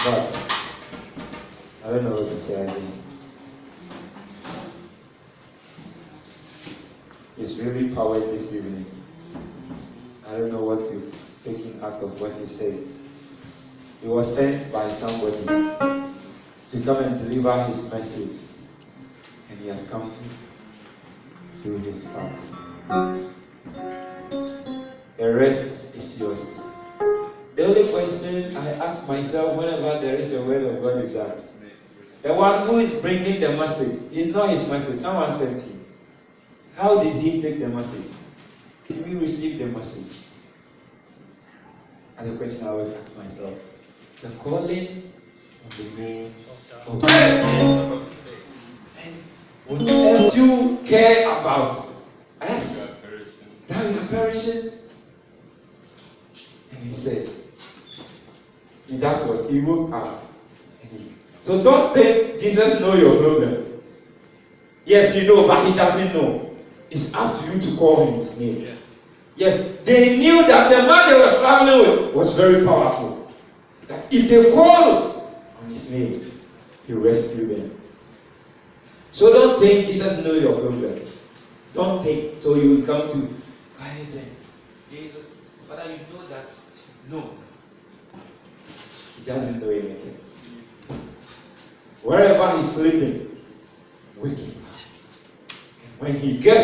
But I don't know what to say again. It's really powered this evening. I don't know what you've taken out of what you said. He was sent by somebody to come and deliver his message. And he has come to do his part. The rest is yours. The only question I ask myself whenever there is a word of God is that the one who is bringing the message is not his message. Someone sent him. How did he take the message? Did we receive the message? And the question I always ask myself, the calling of the name of God. And whatever you care about, yes, that we are perishing. And he said, he does what? He woke up. So don't think Jesus knows your problem. Yes, you know, but he doesn't know. It's up to you to call him his name. Yes, they knew that the man they was traveling with was very powerful. That if they call on his name, he will rescue them. So don't think Jesus knows your problem. Don't think. So you will come to quiet them. Jesus, Father, you know that. No. He doesn't know anything. Wherever he's sleeping, wake him up. When he gets